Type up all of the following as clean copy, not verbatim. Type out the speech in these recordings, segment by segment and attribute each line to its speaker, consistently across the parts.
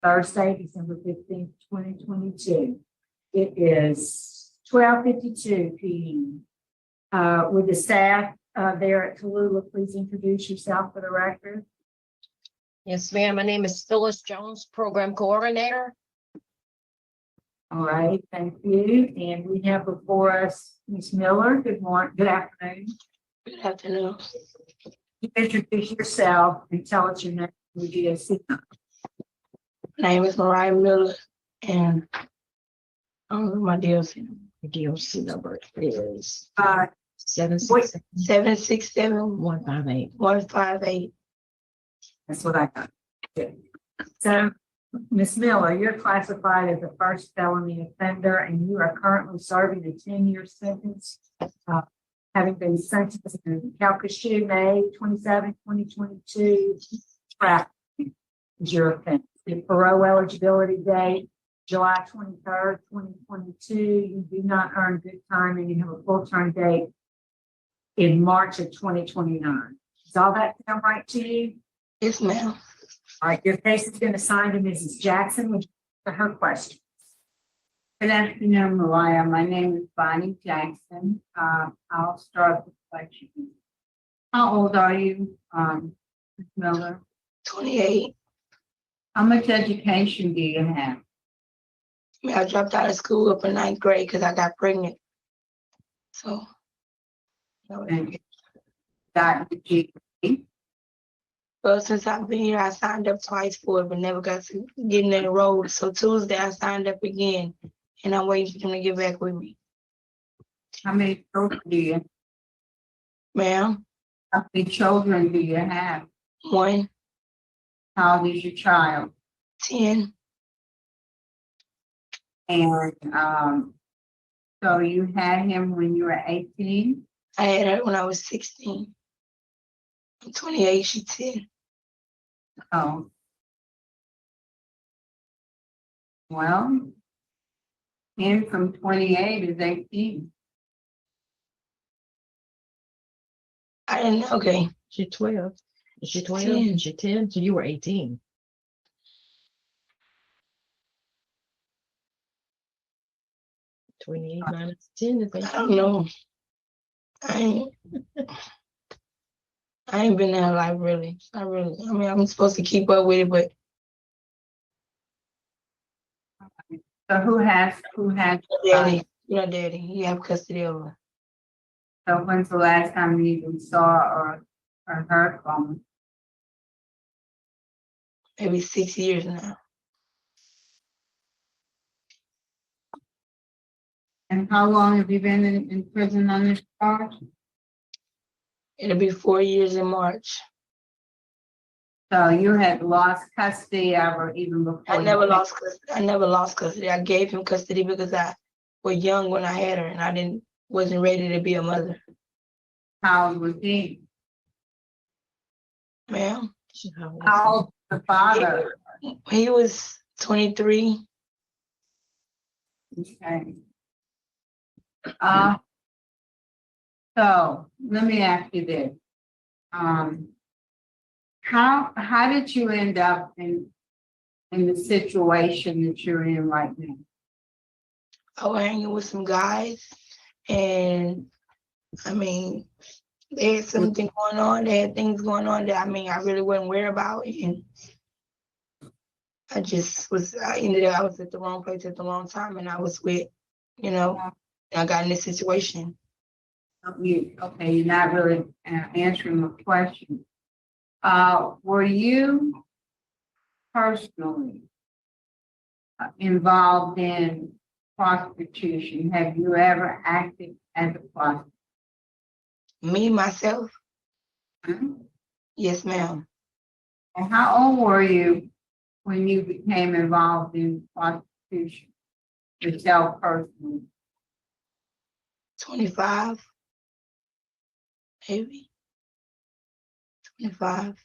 Speaker 1: Thursday, December 15th, 2022. It is 12:52 p.m. With the staff there at Tallulah, please introduce yourself for the record.
Speaker 2: Yes, ma'am. My name is Phyllis Jones, Program Coordinator.
Speaker 1: All right, thank you. And we have before us Ms. Miller. Good morning, good afternoon.
Speaker 3: Good afternoon.
Speaker 1: Introduce yourself and tell us your name and your DOC.
Speaker 3: My name is Mariah Miller, and my DLC.
Speaker 2: The DOC number is
Speaker 1: Wait.
Speaker 2: 767-158.
Speaker 3: 767-158.
Speaker 1: That's what I got. Good. So, Ms. Miller, you're classified as a first felony offender, and you are currently serving a 10-year sentence, having been sentenced in Calcasieu, May 27, 2022. Trafficking is your offense. The parole eligibility date, July 23rd, 2022. You do not earn good time, and you have a full-term date in March of 2029. Does all that sound right to you?
Speaker 3: Yes, ma'am.
Speaker 1: All right, your case has been assigned to Mrs. Jackson for her question.
Speaker 4: Good afternoon, Mariah. My name is Bonnie Jackson. I'll start with questions. How old are you, Ms. Miller?
Speaker 3: 28.
Speaker 4: How much education do you have?
Speaker 3: I dropped out of school up in 9th grade because I got pregnant. So,
Speaker 4: And got the GED?
Speaker 3: well, since I've been here, I signed up twice for it, but never got to getting enrolled. So Tuesday, I signed up again, and I'm waiting for them to get back with me.
Speaker 4: How many children do you have?
Speaker 3: Ma'am,
Speaker 4: How many children do you have?
Speaker 3: 1,
Speaker 4: How old is your child?
Speaker 3: 10.
Speaker 4: And so you had him when you were 18?
Speaker 3: I had her when I was 16. I'm 28, she's 10.
Speaker 4: Oh. Well, 10 from 28 is 18.
Speaker 3: I didn't, okay.
Speaker 2: She's 12. Is she 12?
Speaker 3: 10.
Speaker 2: Is she 10? So you were 18. -28 is 18.
Speaker 3: I don't know. I ain't been in her life really. Not really. I mean, I'm supposed to keep up with it, but
Speaker 4: So who has
Speaker 3: daddy, daddy, you have custody of her.
Speaker 4: so when's the last time you even saw or heard from him?
Speaker 3: Maybe 6 years now.
Speaker 4: And how long have you been in prison on this charge?
Speaker 3: It'll be 4 years in March.
Speaker 4: So you had lost custody of her even before.
Speaker 3: I never lost custody. I gave him custody because I was young when I had her and I wasn't ready to be a mother.
Speaker 4: How old was he?
Speaker 3: Ma'am,
Speaker 4: How old was the father?
Speaker 3: he was 23.
Speaker 4: Okay. So let me ask you this. How did you end up in the situation that you're in right now?
Speaker 3: I was hanging with some guys and I mean, they had something going on. They had things going on that I really wasn't worried about. And I ended up, I was at the wrong place at the wrong time and I was with, I got in this situation.
Speaker 4: Okay, you're not really answering the question. Were you personally involved in prostitution? Have you ever acted as a prostitute?
Speaker 3: Me, myself?
Speaker 4: Hmm?
Speaker 3: Yes, ma'am.
Speaker 4: And how old were you when you became involved in prostitution yourself personally?
Speaker 3: 25, maybe. 25.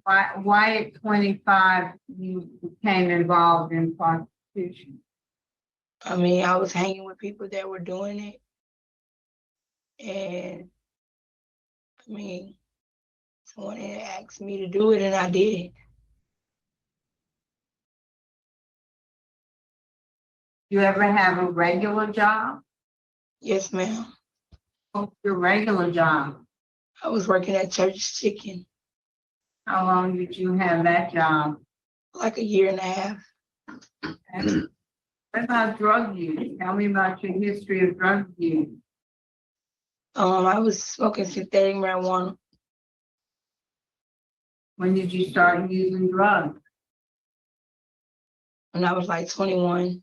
Speaker 4: Why at 25 you became involved in prostitution?
Speaker 3: I was hanging with people that were doing it. And someone had asked me to do it and I did it.
Speaker 4: You ever have a regular job?
Speaker 3: Yes, ma'am.
Speaker 4: What's your regular job?
Speaker 3: I was working at Church's Chicken
Speaker 4: How long did you have that job?
Speaker 3: like a year and a half.
Speaker 4: And what about drug use? Tell me about your history of drug use.
Speaker 3: I was smoking synthetic marijuana.
Speaker 4: When did you start using drugs?
Speaker 3: When I was like 21.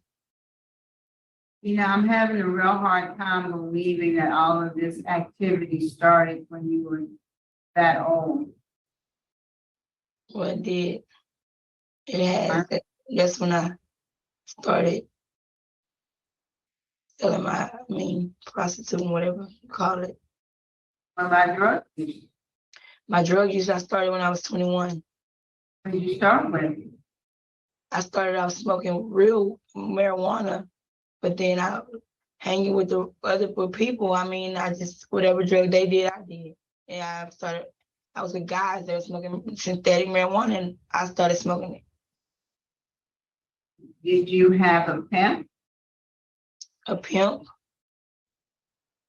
Speaker 4: You know, I'm having a real hard time believing that all of this activity started when you were that old.
Speaker 3: Well, it did. It has. That's when I started selling prostituting, whatever you call it.
Speaker 4: What about drug use?
Speaker 3: My drug use, I started when I was 21.
Speaker 4: When did you start with?
Speaker 3: I started out smoking real marijuana, but then I hanging with the other people. I just, whatever drug they did, I did. And I was with guys that were smoking synthetic marijuana, and I started smoking it.
Speaker 4: Did you have a pimp?
Speaker 3: A pimp.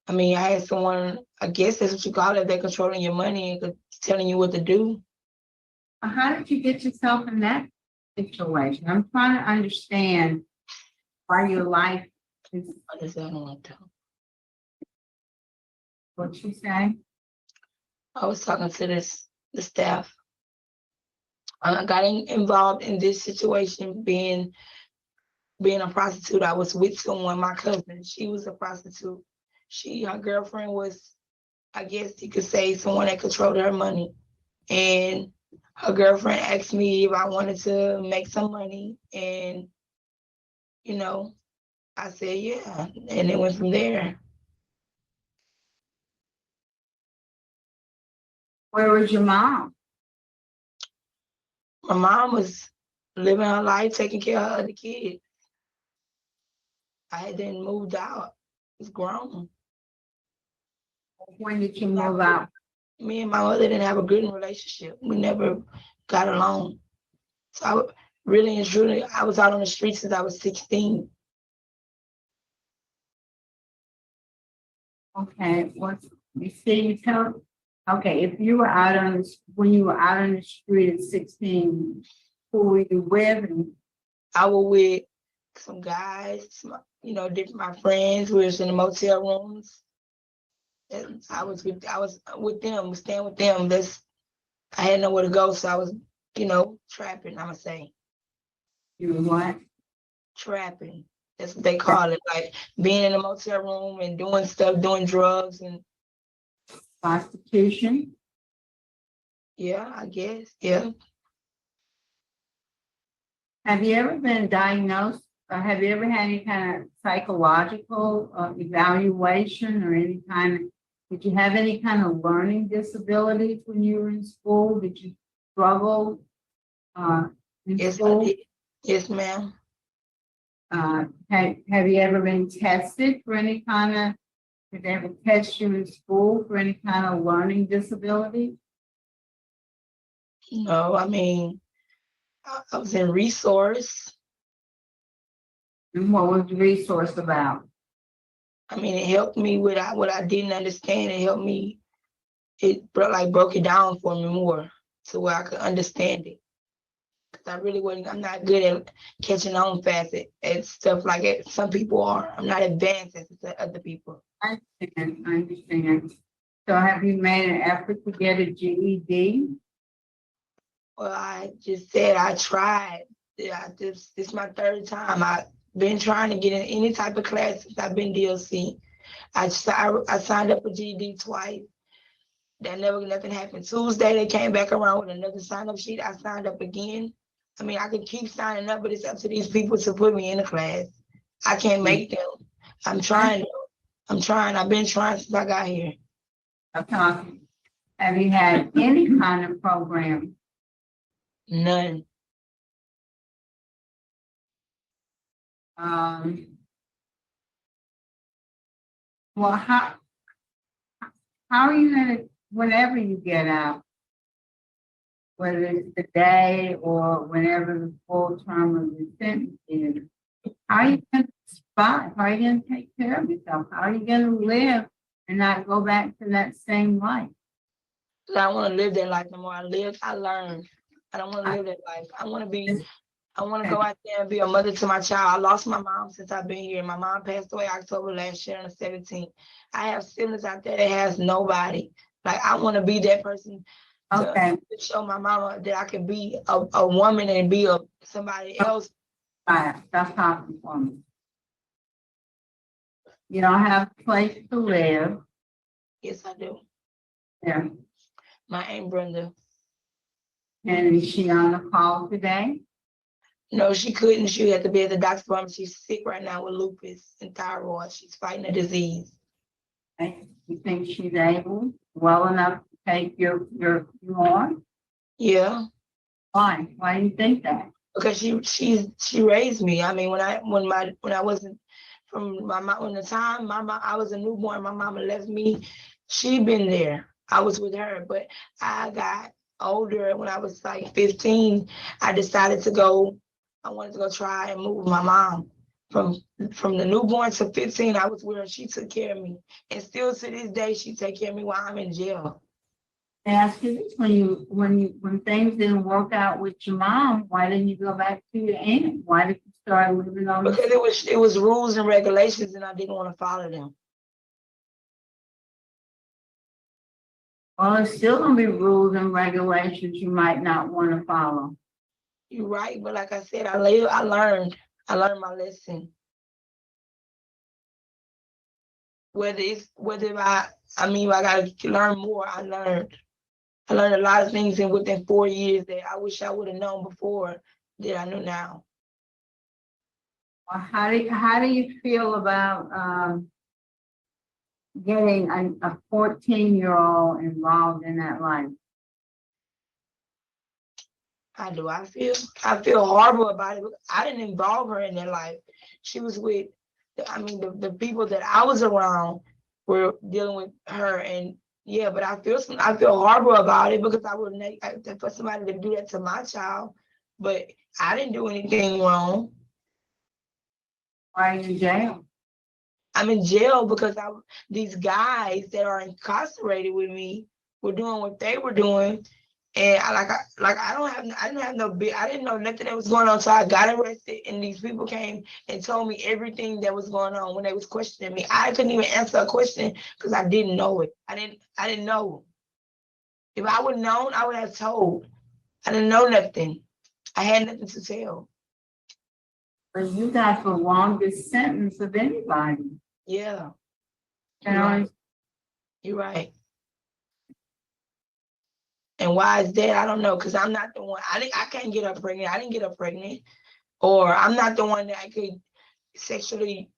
Speaker 3: I had someone, I guess that's what you call it, they're controlling your money and telling you what to do.
Speaker 4: How did you get yourself in that situation? I'm trying to understand why your life is
Speaker 3: I don't want to.
Speaker 4: what you say.
Speaker 3: I was talking to the staff. I got involved in this situation being a prostitute. I was with someone, my cousin. She was a prostitute. Her girlfriend was, I guess you could say, someone that controlled her money. And her girlfriend asked me if I wanted to make some money. And, I said, yeah. And it went from there.
Speaker 4: Where was your mom?
Speaker 3: My mom was living her life, taking care of her other kids. I had then moved out. I was grown.
Speaker 4: When did you move out?
Speaker 3: Me and my mother didn't have a good relationship. We never got along. So really and truly, I was out on the streets since I was 16.
Speaker 4: Okay, okay, if you were when you were out on the street at 16, who were you with?
Speaker 3: I was with some guys, my friends. We was in the motel rooms. And I was with them, staying with them. I had nowhere to go, so I was, trapping, I'ma say.
Speaker 4: You were what?
Speaker 3: Trapping. That's what they call it. Like being in a motel room and doing stuff, doing drugs and
Speaker 4: Prostitution?
Speaker 3: yeah, I guess. Yeah.
Speaker 4: Have you ever been diagnosed? Have you ever had any kind of psychological evaluation or did you have any kind of learning disabilities when you were in school? Did you struggle in
Speaker 3: Yes,
Speaker 4: school?
Speaker 3: I did. Yes, ma'am.
Speaker 4: Have you ever been tested for any kind of, did they ever test you in school for any kind of learning disability?
Speaker 3: No, I was in resource.
Speaker 4: And what was the resource about?
Speaker 3: It helped me with what I didn't understand. It helped me. Broke it down for me more to where I could understand it. Because I'm not good at catching on fast at stuff like it. Some people are. I'm not advanced as other people.
Speaker 4: I understand. So have you made an effort to get a GED?
Speaker 3: Well, I just said I tried. Yeah, this is my third time. I've been trying to get in any type of class since I've been DOC. I signed up for GED twice. Nothing happened. Tuesday, they came back around with another sign-up sheet. I signed up again. I can keep signing up, but it's up to these people to put me in the class. I can't make them. I'm trying. I've been trying since I got here.
Speaker 4: Okay. Have you had any kind of program?
Speaker 3: None.
Speaker 4: Well, how are you gonna, whenever you get out, whether it's today or whenever the full term of the sentence is, How are you gonna survive? How are you gonna take care of yourself? How are you gonna live and not go back to that same life?
Speaker 3: I don't want to live that life no more. I learned. I don't want to live that life. I want to go out there and be a mother to my child. I lost my mom since I've been here. My mom passed away October last year on the 17th. I have siblings out there that has nobody. Like, I want to be that person
Speaker 4: Okay,
Speaker 3: to show my mama that I can be a woman and be somebody else.
Speaker 4: right, stop talking for me. You don't have a place to live.
Speaker 3: Yes, I do.
Speaker 4: Yeah.
Speaker 3: My Aunt Brenda.
Speaker 4: And is she on the call today?
Speaker 3: No, she couldn't. She had to be at the doctor's appointment. She's sick right now with lupus and thyroid. She's fighting a disease.
Speaker 4: Okay. You think she's able, well enough to take you on?
Speaker 3: Yeah,
Speaker 4: Why? Why do you think that?
Speaker 3: because she raised me. I mean, when I wasn't from my mom, when the time my mom, I was a newborn, my mama left me. She been there. I was with her, but I got older. When I was like 15, I decided to go. I wanted to go try and move my mom. From the newborn to 15, I was with her. She took care of me, and still to this day, she take care of me while I'm in jail.
Speaker 4: I ask you this, when things didn't work out with your mom, why didn't you go back to your aunt? Why did you start living on
Speaker 3: Because it was rules and regulations, and I didn't want to follow them.
Speaker 4: Well, there's still gonna be rules and regulations you might not want to follow.
Speaker 3: You're right, but like I said, I learned my lesson. Whether I gotta learn more, I learned. I learned a lot of things within 4 years that I wish I would have known before that I know now.
Speaker 4: Well, how do you feel about getting a 14-year-old involved in that life?
Speaker 3: How do I feel? I feel horrible about it. I didn't involve her in that life. She was with, the people that I was around were dealing with her, and yeah, but I feel horrible about it because I would for somebody to do that to my child, but I didn't do anything wrong.
Speaker 4: Why are you in jail?
Speaker 3: I'm in jail because these guys that are incarcerated with me were doing what they were doing. And I didn't know nothing that was going on. So I got arrested, and these people came and told me everything that was going on when they was questioning me. I couldn't even answer a question because I didn't know it. I didn't know. If I would have known, I would have told. I didn't know nothing. I had nothing to tell.
Speaker 4: But you got the longest sentence of anybody.
Speaker 3: Yeah. You're right. And why is that? I don't know, because I'm not the one. I can't get her pregnant. I didn't get her pregnant. Or I'm not the one that could sexually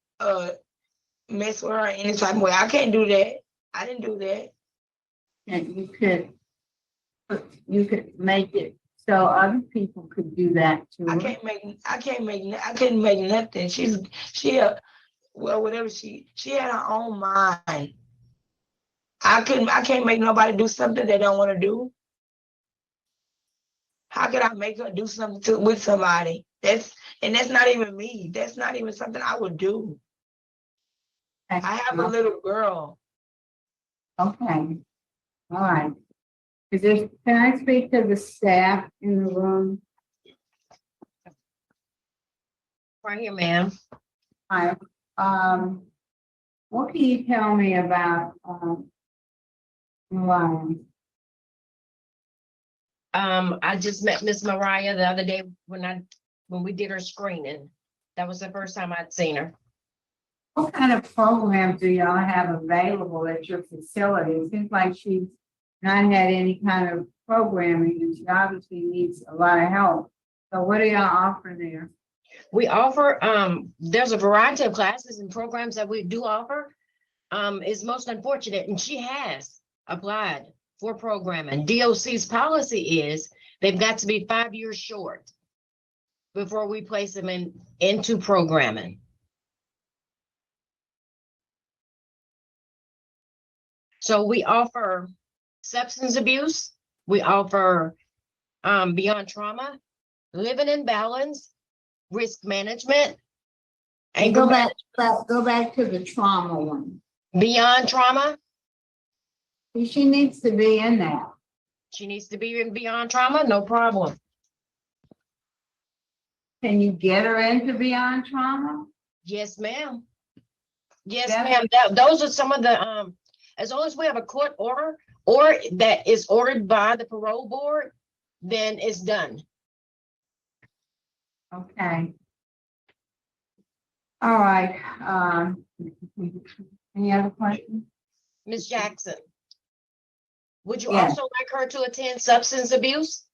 Speaker 3: mess with her any type of way. I can't do that. I didn't do that.
Speaker 4: And you could make it so other people could do that too.
Speaker 3: I couldn't make nothing. Whatever she had her own mind. I can't make nobody do something they don't want to do. How could I make her do something with somebody? That's not even me. That's not even something I would do. I have a little girl.
Speaker 4: Okay. All right. Can I speak to the staff in the room?
Speaker 2: Right here, ma'am.
Speaker 4: Hi. What can you tell me about Mariah?
Speaker 2: I just met Miss Mariah the other day when we did her screening. That was the first time I'd seen her.
Speaker 4: What kind of programs do y'all have available at your facility? It seems like she's not had any kind of programming, and she obviously needs a lot of help. So what do y'all offer there?
Speaker 2: We offer, there's a variety of classes and programs that we do offer. It's most unfortunate, and she has applied for programming. DOC's policy is they've got to be 5 years short before we place them into programming. So we offer substance abuse, we offer beyond trauma, living in balance, risk management, And
Speaker 4: Go back to the trauma one.
Speaker 2: beyond trauma,
Speaker 4: She needs to be in there.
Speaker 2: she needs to be in beyond trauma, no problem.
Speaker 4: Can you get her into beyond trauma?
Speaker 2: Yes, ma'am. Yes,
Speaker 4: That's-
Speaker 2: ma'am. Those are some of the, as long as we have a court order or that is ordered by the parole board, then it's done.
Speaker 4: Okay. All right, any other questions?
Speaker 2: Ms. Jackson, would you
Speaker 4: Yes.
Speaker 2: also like her to attend substance abuse?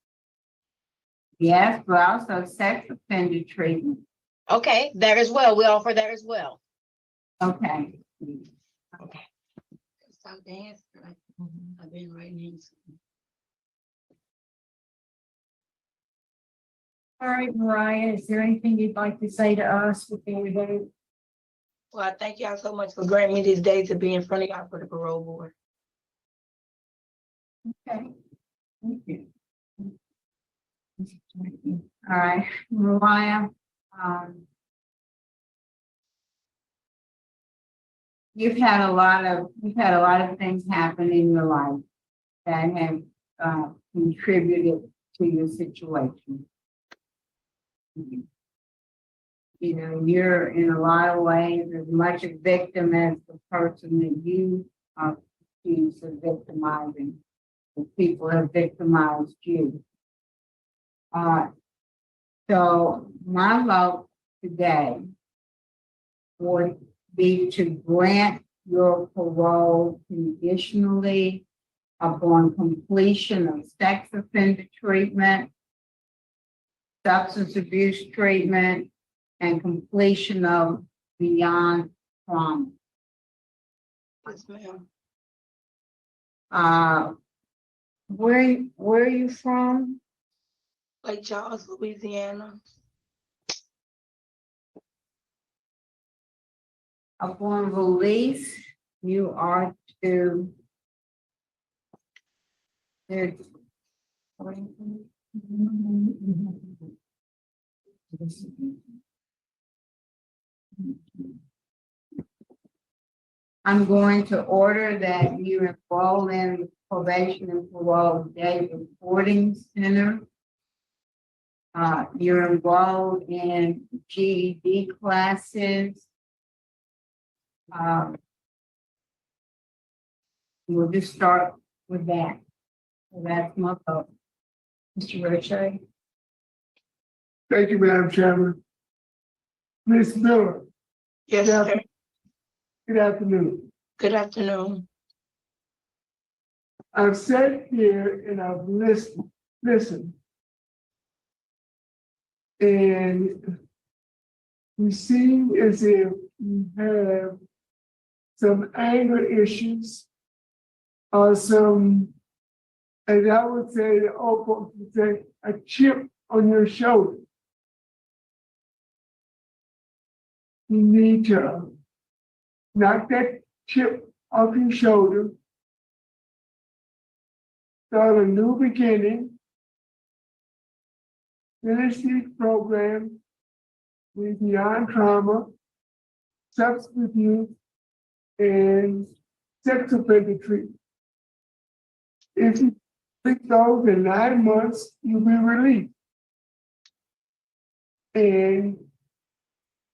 Speaker 4: Yes, but also sex offender treatment.
Speaker 2: Okay, that as well. We offer that as well.
Speaker 4: Okay.
Speaker 2: Okay.
Speaker 3: Stop dancing. I've been right next.
Speaker 1: All right, Mariah, is there anything you'd like to say to us before we vote?
Speaker 3: Well, I thank y'all so much for granting me this day to be in front of y'all for the parole board.
Speaker 4: Okay. Thank you. All right, Mariah, you've had a lot of things happen in your life that have contributed to your situation. You know, you're in a lot of ways as much a victim as the person that you are accused of victimizing. The people have victimized you. So my vote today would be to grant your parole conditionally upon completion of sex offender treatment, substance abuse treatment, and completion of beyond trauma.
Speaker 3: Yes, ma'am.
Speaker 4: Where are you from?
Speaker 3: Lake Charles, Louisiana.
Speaker 4: Upon release, you are to. I'm going to order that you enroll in probation and parole day reporting center. You're enrolled in GED classes. We'll just start with that. So that's my vote. Mr. Roche?
Speaker 5: Thank you, Madam Chairman. Ms. Miller,
Speaker 3: Yes,
Speaker 5: Yeah.
Speaker 3: sir.
Speaker 5: good afternoon.
Speaker 3: Good afternoon.
Speaker 5: I've sat here and I've listened. And you seem as if you have some anger issues or some, as I would say, the old folks would say, a chip on your shoulder. You need to knock that chip off your shoulder, start a new beginning, finish these programs with beyond trauma, substance abuse, and sex offender treatment. If you complete those in 9 months, you'll be released. And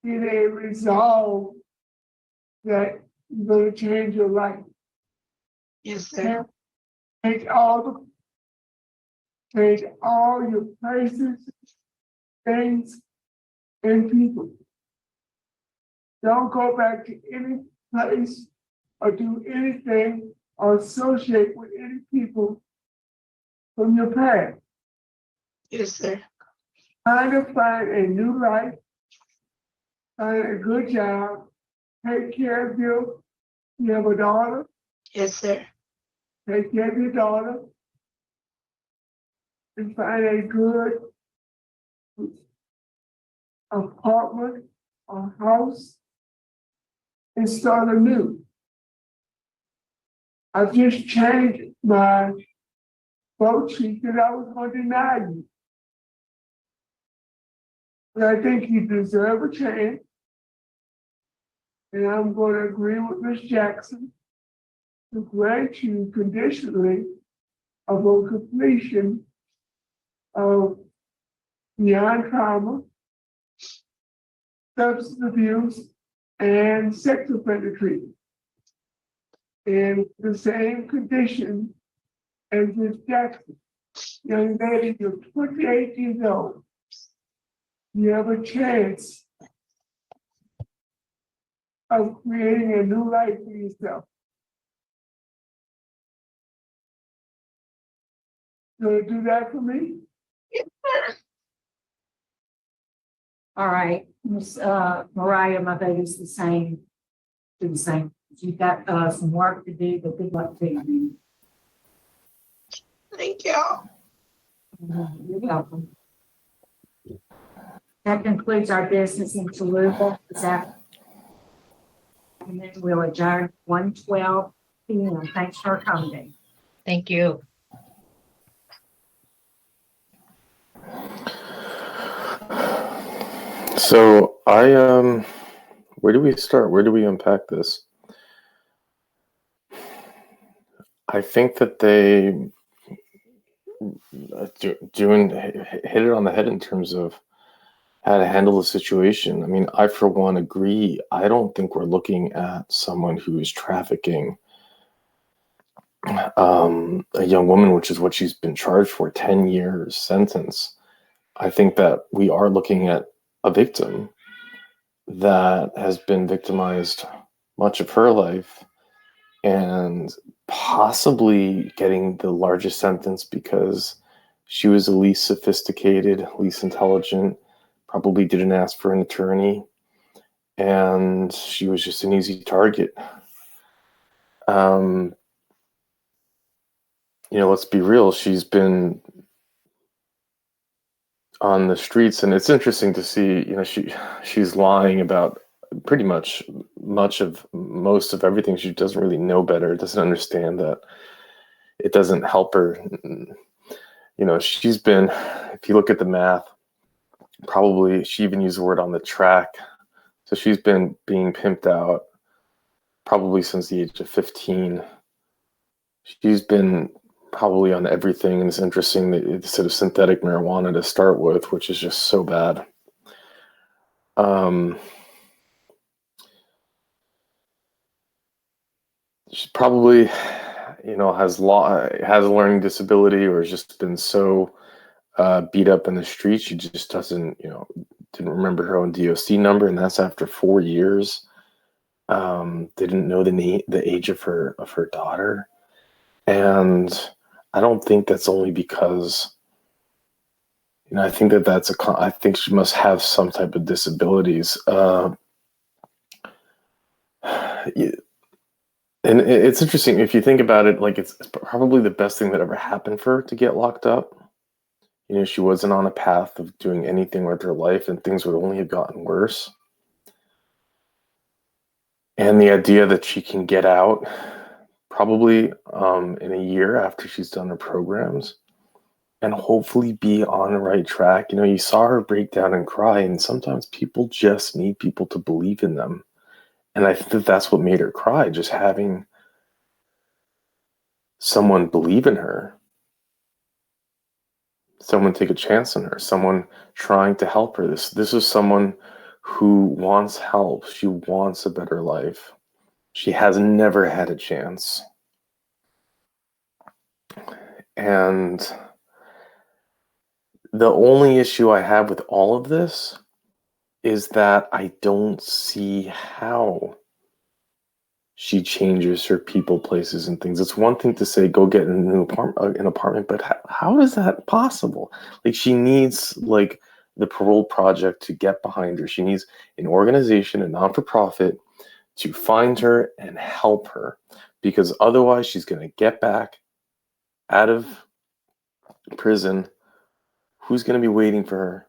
Speaker 5: get a resolve that you're going to change your life.
Speaker 3: Yes, sir.
Speaker 5: Change all your places, things, and people. Don't go back to any place or do anything or associate with any people from your past.
Speaker 3: Yes, sir.
Speaker 5: Trying to find a new life, find a good job, take care of you. You have a daughter,
Speaker 3: Yes, sir.
Speaker 5: take care of your daughter, and find a good apartment or house and start anew. I've just changed my vote sheet because I was going to deny you. But I think you deserve a chance. And I'm going to agree with Ms. Jackson to grant you conditionally upon completion of beyond trauma, substance abuse, and sex offender treatment. In the same condition as Ms. Jackson. Young lady, you're 28 years old. You have a chance of creating a new life for yourself. You want to do that for me?
Speaker 1: All right, Miss Mariah, my vote is the same. Do the same. You've got some work to do, but good luck to you.
Speaker 3: Thank y'all.
Speaker 1: You're welcome. That concludes our business in Tallulah. And then we'll adjourn 1:12 p.m. Thanks for coming.
Speaker 2: Thank you.
Speaker 6: So where do we start? Where do we unpack this? I think that they hit it on the head in terms of how to handle the situation. I mean, I for one agree. I don't think we're looking at someone who is trafficking a young woman, which is what she's been charged for, 10 years sentence. I think that we are looking at a victim that has been victimized much of her life and possibly getting the largest sentence because she was the least sophisticated, least intelligent, probably didn't ask for an attorney, and she was just an easy target. Let's be real, she's been on the streets, and it's interesting to see, she's lying about pretty much most of everything. She doesn't really know better, doesn't understand that it doesn't help her. She's been, if you look at the math, probably she even used the word on the track. So she's been being pimped out probably since the age of 15. She's been probably on everything, and it's interesting that it's sort of synthetic marijuana to start with, which is just so bad. She probably, has a learning disability, or has just been so beat up in the street, she just doesn't, didn't remember her own DOC number, and that's after 4 years. Didn't know the age of her daughter, and I don't think that's only because, I think I think she must have some type of disabilities. And it's interesting if you think about it, like it's probably the best thing that ever happened for her to get locked up. She wasn't on a path of doing anything with her life, and things would only have gotten worse. And the idea that she can get out probably in a year after she's done her programs and hopefully be on the right track. You saw her break down and cry, and sometimes people just need people to believe in them. And I think that that's what made her cry, just having someone believe in her, someone take a chance on her, someone trying to help her. This is someone who wants help. She wants a better life. She has never had a chance. And the only issue I have with all of this is that I don't see how she changes her people, places, and things. It's one thing to say, go get a new apartment, but how is that possible? Like, she needs the Parole Project to get behind her. She needs an organization, a non-for-profit, to find her and help her, because otherwise she's going to get back out of prison. Who's going to be waiting for her?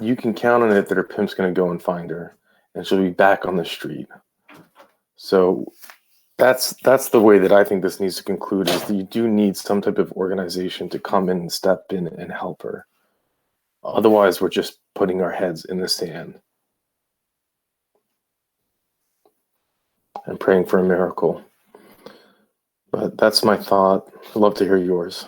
Speaker 6: You can count on it that her pimp's going to go and find her, and she'll be back on the street. So that's the way that I think this needs to conclude, is that you do need some type of organization to come in and step in and help her. Otherwise, we're just putting our heads in the sand. and praying for a miracle. But that's my thought. I'd love to hear yours.